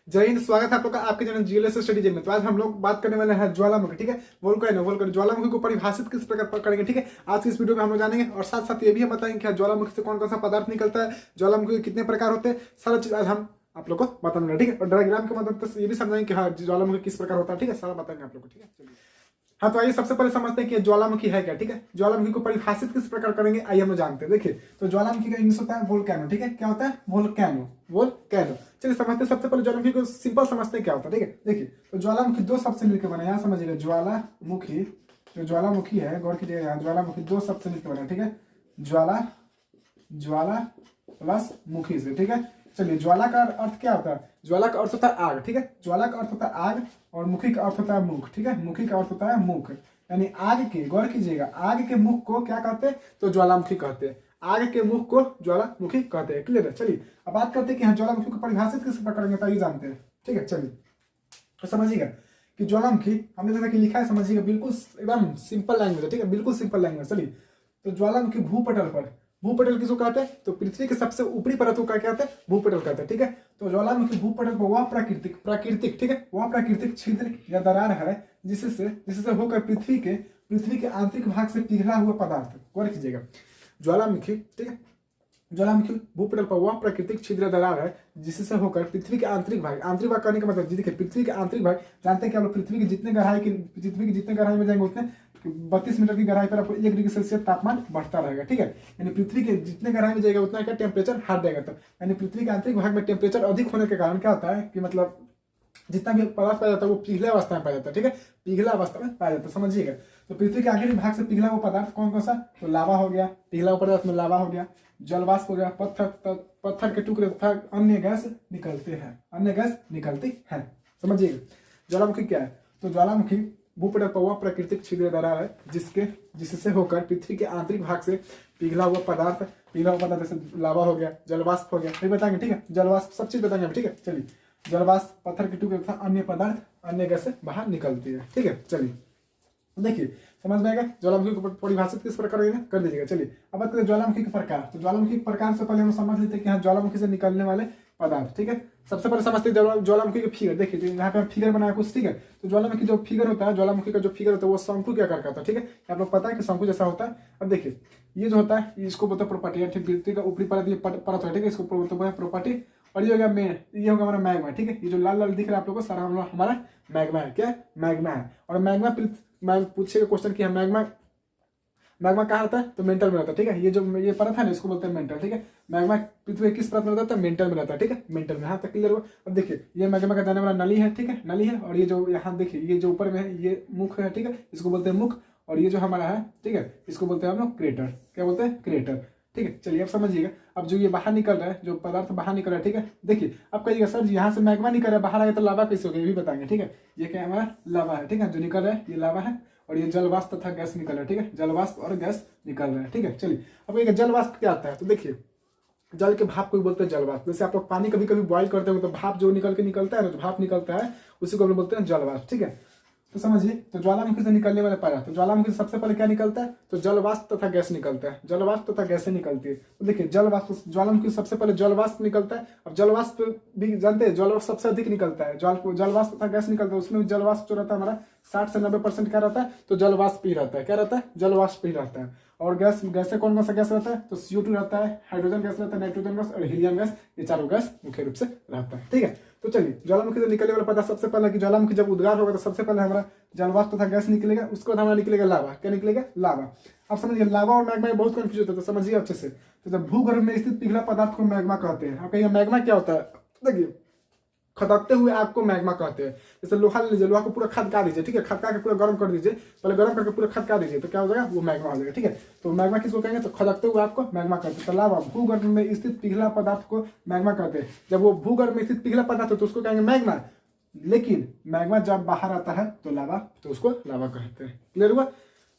जय हिंद। स्वागत है आप लोग का आपके चैनल जीएलएस स्टडी में। तो आज हम लोग बात करने वाले हैं ज्वालामुखी। ठीक है, वोल्केनो ज्वालामुखी को परिभाषित किस प्रकार करेंगे। ठीक है, आज की इस वीडियो में हम लोग जानेंगे और साथ साथ ये भी हम बताएंगे कि ज्वालामुखी से कौन कौन सा पदार्थ निकलता है, ज्वालामुखी के कितने प्रकार होते हैं, सारा चीज आज हम आप लोग को बताएंगे। ठीक है, और डायग्राम की मदद से ये भी समझाएंगे कि हाँ ज्वालामुखी किस प्रकार होता है। ठीक है, सारा बताएंगे आप लोग को। ठीक है, चलिए हाँ, तो आइए सबसे पहले समझते हैं कि ज्वालामुखी है क्या। ठीक है, ज्वालामुखी को परिभाषित किस प्रकार करेंगे आइए हम लोग जानते हैं। देखिए, तो ज्वालामुखी का इंग्लिश होता है वोल्केनो। ठीक है, क्या होता है? वोल्केनो। चलिए समझते हैं। सबसे पहले ज्वालामुखी को सिंपल समझते हैं क्या होता है। ठीक है, देखिए तो ज्वालामुखी दो शब्द से मिलकर बना है। यहाँ समझिएगा, ज्वालामुखी जो ज्वालामुखी है, गौर कीजिएगा, यहाँ ज्वालामुखी दो शब्द से मिलकर बना है। ठीक है, ज्वाला प्लस मुखी से। ठीक है, चलिए ज्वाला का अर्थ क्या होता है? ज्वाला का अर्थ होता है आग। ठीक है, ज्वाला का अर्थ होता है आग और मुखी का अर्थ होता है मुख। ठीक है, मुखी का अर्थ होता है मुख, यानी आग के, गौर कीजिएगा, आग के मुख को क्या कहते हैं? तो ज्वालामुखी कहते हैं। आग के मुख को ज्वालामुखी कहते हैं। क्लियर है? चलिए अब बात करते हैं कि हाँ ज्वालामुखी को परिभाषित किस प्रकार करेंगे, तो ये जानते हैं। ठीक है, चलिए तो समझिएगा कि ज्वालामुखी हमने जैसा कि लिखा है, समझिएगा, बिल्कुल एकदम सिंपल लैंग्वेज है। ठीक है, बिल्कुल सिंपल लैंग्वेज। चलिए तो ज्वालामुखी भूपटल किसको कहते हैं? तो पृथ्वी के सबसे ऊपरी परत को क्या कहते हैं? भूपटल कहते हैं। ठीक है, तो ज्वालामुखी भूपटल पर वह प्राकृतिक ठीक है, वह प्राकृतिक छिद्र या दरार है जिससे होकर पृथ्वी के आंतरिक भाग से पिघला हुआ पदार्थ, गौर कीजिएगा, ज्वालामुखी, ठीक है, ज्वालामुखी भूपटल पर वह प्राकृतिक छिद्र दरार है जिससे होकर पृथ्वी के आंतरिक भाग करने का मतलब, देखिए पृथ्वी के आंतरिक भाग जानते हैं कि आप लोग पृथ्वी की जितने गहराई में जाएंगे उतने 32 मीटर की गहराई पर आपको 1 डिग्री सेल्सियस तापमान बढ़ता रहेगा। ठीक है, यानी पृथ्वी के जितने गहराई में जाएगा उतना क्या टेम्परेचर हार्ड जाएगा। तो यानी पृथ्वी के आंतरिक भाग में टेम्परेचर अधिक होने के कारण क्या होता है कि मतलब जितना भी पदार्थ पाया जाता है वो पिघला अवस्था में पाया जाता है। ठीक है, पिघला अवस्था में पाया जाता है, समझिएगा। तो पृथ्वी के आंतरिक भाग से पिघला हुआ पदार्थ कौन कौन सा? तो लावा हो गया, पिघला हुआ पदार्थ में लावा हो गया, जलवाष्प हो गया, पत्थर के टुकड़े तथा अन्य गैस निकलती है। समझिएगा जवालामुखी क्या है? तो ज्वालामुखी भूपटल पर वह प्राकृतिक छिद्र दरार है जिससे होकर पृथ्वी के आंतरिक भाग से पिघला हुआ पदार्थ जैसे लावा हो गया, जलवाष्प हो गया, फिर बताएंगे। ठीक है, जलवाष्प सब चीज बताएंगे। ठीक है, चलिए जलवाष्प, पत्थर के टुकड़े तथा अन्य पदार्थ, अन्य गैसें बाहर निकलती है। ठीक है, चलिए देखिए समझ में आएगा ज्वालामुखी को परिभाषित किस प्रकार कर दीजिएगा। चलिए अब बात करें ज्वालामुखी के प्रकार। तो ज्वालामुखी के प्रकार से पहले हम समझ लेते हैं कि हाँ ज्वालामुखी से निकलने वाले पदार्थ। ठीक है, सबसे पहले समझते हैं ज्वालामुखी के फिगर। देखिए तो यहाँ पे फिगर बनाया कुछ। ठीक है, तो ज्वालामुखी जो फिगर होता है, ज्वालामुखी का जो फिगर होता है वो शंकु के आकार का होता है। ठीक है, आप लोग पता है कि शंकु जैसा होता है। अब देखिए ये जो होता है इसको बोलते हैं प्रॉपर्टी, पृथ्वी का ऊपरी परत, ये परत है। ठीक है, इसको बोलते हैं प्रॉपर्टी। और ये हो गया मेन, ये होगा हमारा मैग्मा। ठीक है, ये जो लाल लाल दिख रहा है आप लोगों को सारा हमारा मैग्मा है। क्या मैग्मा है? और मैग्मा पूछेगा क्वेश्चन कि मैग्मा कहाँ रहता है? तो मेंटल में रहता है। ठीक है, ये परत है ना, इसको बोलते हैं मेंटल। ठीक है, मैग्मा पृथ्वी किस परत में रहता है? मेंटल में रहता है। ठीक है, मेंटल में। हाँ तक क्लियर हुआ? अब देखिए ये मैग्मा का जाने वाला नली है। ठीक है, नली है। और ये जो यहाँ देखिए ये जो ऊपर में है ये मुख है। ठीक है, इसको बोलते हैं मुख। और ये जो हमारा है, ठीक है, इसको बोलते हैं हम लोग क्रेटर। क्या बोलते हैं? क्रेटर। ठीक है, चलिए अब समझिएगा। अब जो ये बाहर निकल रहा है, जो पदार्थ बाहर निकल रहा है, ठीक है, देखिए अब कहिएगा सर यहाँ से मैग्मा निकल रहा है, बाहर आएगा तो लावा कैसे हो गया, ये भी बताएंगे। ठीक है, ये क्या हमारा लावा है। ठीक है, जो निकल रहा है ये लावा है। और ये जलवाष्प तथा गैस निकल रहा है। ठीक है, जलवाष्प और गैस निकल रहा है। ठीक है, चलिए अब एक जलवाष्प क्या आता है? तो देखिए जल के भाप को भी बोलते हैं जलवाष्प। जैसे आप लोग पानी कभी कभी बॉइल करते हो तो भाप जो निकलता है ना, जो भाप निकलता है उसी को हम लोग बोलते हैं जलवाष्प। ठीक है, तो समझिए तो ज्वालामुखी से निकलने वाले पदार्थ, तो ज्वालामुखी से सबसे पहले क्या निकलता है? तो जलवाष्प तथा गैस निकलता है। जलवाष्प तथा गैसें निकलती है। तो देखिए ज्वालामुखी से सबसे पहले जलवाष्प निकलता है। अब जलवाष्प भी जानते हैं, जलवाष्प सबसे अधिक निकलता है। जलवाष्प तथा गैस निकलता है, उसमें जलवाष्प जो रहता है हमारा 60 से 90% क्या रहता है? तो जलवाष्प ही रहता है। क्या रहता है? जलवाष्प ही रहता है। और गैसें कौन कौन सा गैस रहता है? तो CO2 रहता है, हाइड्रोजन गैस रहता है, नाइट्रोजन गैस और हीलियम गैस, ये चारों गैस मुख्य रूप से रहता है। ठीक है, तो चलिए ज्वालामुखी से निकलने वाला पता सबसे पहले कि ज्वालामुखी जब उद्गार होगा तो सबसे पहले हमारा जलवाष्प तथा गैस निकलेगा, उसके बाद हमारा निकलेगा लावा। क्या निकलेगा? लावा। अब समझिए लावा और मैग्मा बहुत कंफ्यूज होता है, तो समझिए अच्छे से। तो जब भूगर्भ में स्थित पिघला पदार्थ को मैग्मा कहते हैं। आप कहिए मैग्मा क्या होता है? देखिए खदकते हुए आग को मैग्मा कहते हैं। जैसे लोहा ले लीजिए, लोहा को पूरा खदका दीजिए। ठीक है, खदका के पूरा गर्म कर दीजिए, पहले गर्म करके पूरा खदका दीजिए, तो क्या हो जाएगा? वो मैग्मा हो जाएगा। ठीक है, तो मैग्मा किसको कहेंगे? तो खदकते हुए आग को मैग्मा कहते हैं। तो लावा भूगर्भ में स्थित पिघला पदार्थ को मैग्मा कहते हैं। जब वो भूगर्भ में स्थित पिघला पदार्थ है तो उसको कहेंगे मैग्मा। लेकिन मैग्मा जब बाहर आता है तो लावा, तो उसको लावा कहते हैं। क्लियर हुआ?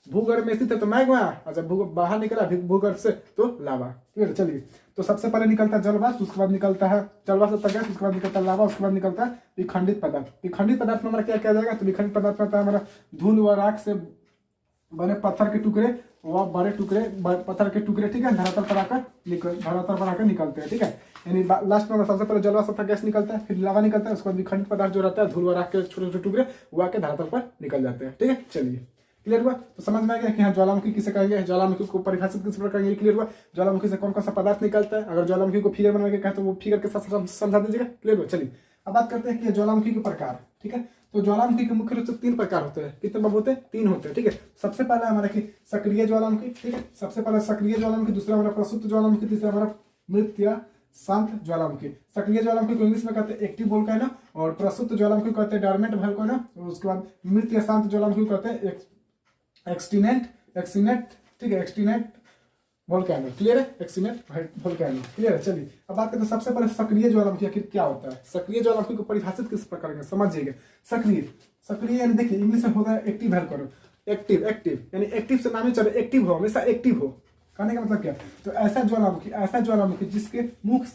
भूगर्भ में स्थित है तो मैग्मा, और जब बाहर निकला भूगर्भ से तो लावा। क्लियर? चलिए तो सबसे पहले निकलता है जलवाष्प, उसके बाद निकलता है जलवाष्प तथा गैस, उसके बाद निकलता है लावा, उसके बाद निकलता है विखंडित पदार्थ। विखंडित पदार्थ में हमारा क्या किया जाएगा? तो विखंडित पदार्थ में होता है हमारा धूल व राख से बने पत्थर के टुकड़े वह बड़े टुकड़े पत्थर के टुकड़े, ठीक है, धरातल पर आकर निकलते हैं, ठीक है। यानी लास्ट में सबसे पहले जलवाष्प तथा गैस निकलता है, फिर लावा निकलता है, उसके बाद विखंडित पदार्थ जो रहता है धूल राख के छोटे छोटे टुकड़े वो आके धरातल पर निकल जाते हैं, ठीक है। चलिए क्लियर हुआ, तो समझ में आ गया कि हाँ ज्वालामुखी किसे कहेंगे, ज्वालामुखी को परिभाषित किस प्रकार करेंगे, क्लियर हुआ। ज्वालामुखी से कौन कौन सा पदार्थ निकलता है, अगर ज्वालामुखी को फिगर बना के कहे तो वो फिगर के साथ समझा दीजिएगा, क्लियर हुआ। चलिए अब बात करते हैं कि ज्वालामुखी के प्रकार, ठीक है। तो ज्वालामुखी के मुख्य रूप से 3 प्रकार होते हैं। कितने बाब होते हैं? 3 होते हैं, ठीक है। सबसे पहला हमारा कि सक्रिय ज्वालामुखी, ठीक है, सबसे पहला सक्रिय ज्वालामुखी, दूसरा हमारा प्रसुप्त ज्वालामुखी, तीसरा हमारा मृत या शांत ज्वालामुखी। सक्रिय ज्वालामुखी को इंग्लिश में कहते हैं एक्टिव वोल्केनो, और प्रसुप्त ज्वालामुखी को कहते हैं डोर्मेंट वोल्केनो, और उसके बाद मृत या शांत ज्वालामुखी को कहते हैं एक्सटिनेट, ठीक है, एक्सटिनेट वोल्केनो, क्लियर है, एक्सटिनेट वोल्केनो, क्लियर है। चलिए अब बात करते हैं सबसे पहले सक्रिय ज्वालामुखी आखिर क्या होता है। सक्रिय ज्वालामुखी को परिभाषित किस प्रकार करेंगे, समझिएगा। सक्रिय यानी देखिए इंग्लिश में होता है एक्टिव वोल्केनो, एक्टिव यानी एक्टिव से नाम ही चले, एक्टिव हो, हमेशा एक्टिव हो, कहने का मतलब क्या। तो ऐसा ज्वालामुखी जिसके मुख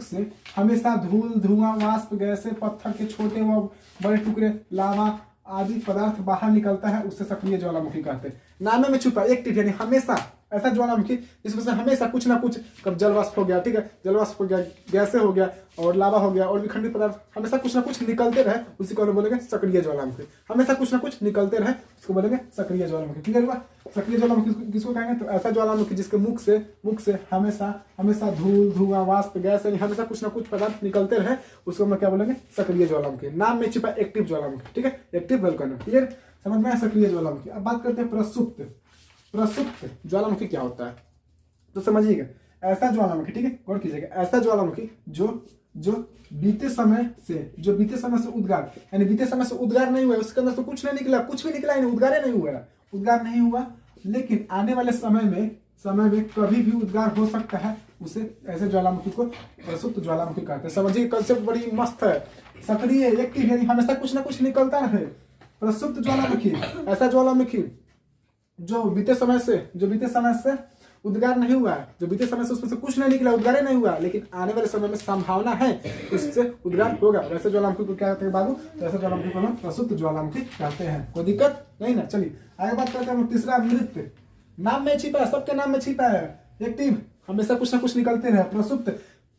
से हमेशा धूल, धुआं, वाष्प, गैसें, पत्थर के छोटे व बड़े टुकड़े, लावा आदि पदार्थ बाहर निकलता है, उससे सक्रिय ज्वालामुखी कहते हैं। नाम में छुपा एक्टिव यानी हमेशा, ऐसा ज्वालामुखी जिसमें से हमेशा कुछ ना कुछ, कब जलवाष्प हो गया, ठीक है, जलवाष्प हो गया, गैसें हो गया और लावा हो गया और विखंडित पदार्थ, हमेशा कुछ ना कुछ निकलते रहे, उसी को बोलेंगे सक्रिय ज्वालामुखी। हमेशा कुछ ना कुछ निकलते रहे उसको बोलेंगे सक्रिय ज्वालामुखी, क्लियर हुआ। सक्रिय ज्वालामुखी किसको कहेंगे, तो ऐसा ज्वालामुखी जिसके मुख से हमेशा धूल, धुआं, वाष्प, गैस यानी हमेशा कुछ ना कुछ पदार्थ निकलते रहे, उसको हम क्या बोलेंगे, सक्रिय ज्वालामुखी। नाम में छिपा एक्टिव ज्वालामुखी, ठीक है, एक्टिव वोल्केनो, क्लियर, समझ में आया सक्रिय ज्वालामुखी। अब बात करते हैं प्रसुप्त ज्वालामुखी क्या होता है, तो समझिएगा। ऐसा ज्वालामुखी, ठीक है, गौर कीजिएगा, ऐसा ज्वालामुखी जो बीते समय से उद्गार, यानी बीते समय से उद्गार नहीं हुआ, उसके अंदर से कुछ नहीं निकला, कुछ भी निकला ही नहीं, उद्गार नहीं हुआ, लेकिन आने वाले समय में कभी भी उद्गार हो सकता है, उसे ऐसे ज्वालामुखी को प्रसुप्त ज्वालामुखी कहते हैं। समझिए कंसेप्ट बड़ी मस्त है। सक्रिय एक्टिव यानी हमेशा कुछ ना कुछ निकलता रहे। प्रसुप्त ज्वालामुखी ऐसा ज्वालामुखी जो बीते समय से उद्गार नहीं हुआ है, जो बीते समय से उसमें से कुछ नहीं निकला, उद्गार नहीं हुआ, लेकिन आने वाले समय में संभावना है उससे उद्गार होगा, वैसे ज्वालामुखी को क्या कहते हैं बाबू, तो ऐसे ज्वालामुखी को हम प्रसुप्त ज्वालामुखी कहते हैं। कोई दिक्कत नहीं ना। चलिए आगे बात करते हैं तीसरा मृत। नाम में छिपा है, सबके नाम में छिपा है, एक्टिव हमेशा कुछ ना कुछ निकलते रहे। प्रसुप्त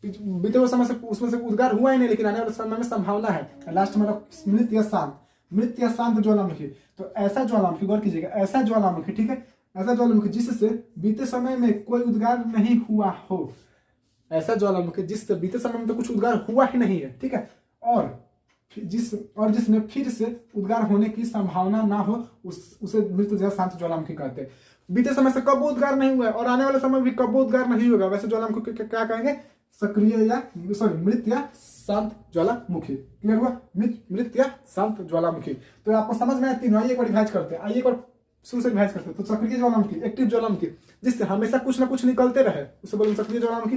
बीते हुए समय से उसमें से उद्गार हुआ ही नहीं, लेकिन आने वाले समय में संभावना है। लास्ट में मृत या शांत ज्वालामुखी। तो ऐसा ज्वालामुखी, गौर कीजिएगा, ऐसा ज्वालामुखी, ठीक है, ऐसा ज्वालामुखी जिससे बीते समय में कोई उद्गार नहीं हुआ हो, ऐसा ज्वालामुखी जिससे बीते समय में तो कुछ उद्गार हुआ ही नहीं है, ठीक है, और जिसमें फिर से उद्गार होने की संभावना ना हो, उसे मृत या शांत ज्वालामुखी कहते हैं। बीते समय से कब उद्गार नहीं हुआ और आने वाले समय भी कब उद्गार नहीं होगा, वैसे ज्वालामुखी क्या कहेंगे, मृत या शांत ज्वालामुखी, क्लियर हुआ, मृत या शांत ज्वालामुखी। तो आपको समझ में आया तीनों। आइए एक बार रिवाइज करते हैं, आइए एक बार शुरू से रिवाइज करते हैं। तो सक्रिय ज्वालामुखी, एक्टिव ज्वालामुखी जिससे हमेशा कुछ ना कुछ निकलते रहे, उसे बोलेंगे सक्रिय ज्वालामुखी।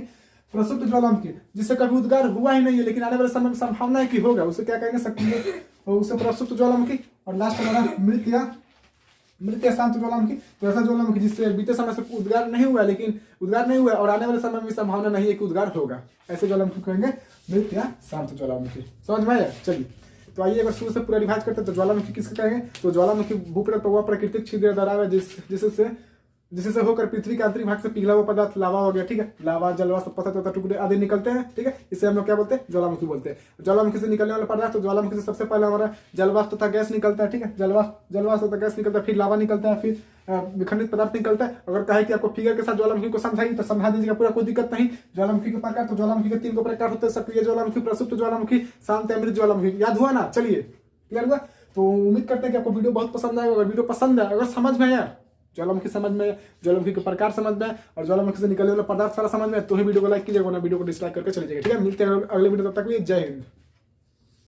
प्रसुप्त ज्वालामुखी जिससे कभी उद्गार हुआ ही नहीं है, लेकिन आने वाले समय में संभावना है कि होगा, उसे क्या कहेंगे, सक्रिय, उसे प्रसुप्त ज्वालामुखी। और लास्ट हमारा मृत या शांत ज्वालामुखी। तो ऐसा ज्वालामुखी जिससे बीते समय से उद्गार नहीं हुआ और आने वाले समय में संभावना नहीं है कि उद्गार होगा, ऐसे ज्वालामुखी कहेंगे मृत या शांत ज्वालामुखी। समझ में आया। चलिए तो आइए अगर शुरू से पूरा रिवाइज करते हैं। तो ज्वालामुखी किसके कहेंगे, तो ज्वालामुखी भूपृष्ठ पर वह प्राकृतिक छिद्र दरार है जिससे होकर पृथ्वी के आंतरिक भाग से पिघला हुआ पदार्थ लावा हो गया, ठीक है, लावा, जलवाष्प, पत्थर तथा टुकड़े आदि निकलते हैं, ठीक है, इसे हम लोग क्या बोलते हैं, ज्वालामुखी बोलते हैं। ज्वालामुखी से निकलने वाला पदार्थ, तो ज्वालामुखी से सबसे पहले हमारा जलवाष्प तथा गैस निकलता है, ठीक है, जलवाष्प तथा गैस निकलता है, फिर लावा निकलता है, फिर विखंडित पदार्थ निकलता है। अगर कहे कि आपको फिगर के साथ ज्वालामुखी को समझाइए तो समझा दीजिएगा पूरा, कोई दिक्कत नहीं। ज्वालामुखी के प्रकार, तो ज्वालामुखी के 3 प्रकार होते हैं, सक्रिय ज्वालामुखी, प्रसुप्त ज्वालामुखी, शांत या मृत ज्वालामुखी। याद हुआ ना। चलिए क्लियर हुआ। तो उम्मीद करते हैं कि आपको वीडियो बहुत पसंद आएगा। अगर वीडियो पसंद है, अगर समझ में आया, ज्वालामुखी समझ में, ज्वालामुखी के प्रकार समझ में और ज्वालामुखी से निकलने वाला पदार्थ सारा समझ में, तो ही वीडियो को लाइक कीजिएगा, वीडियो को डिसलाइक करके चले जाइए, ठीक है। मिलते हैं अगले वीडियो, तब तक के लिए जय हिंद।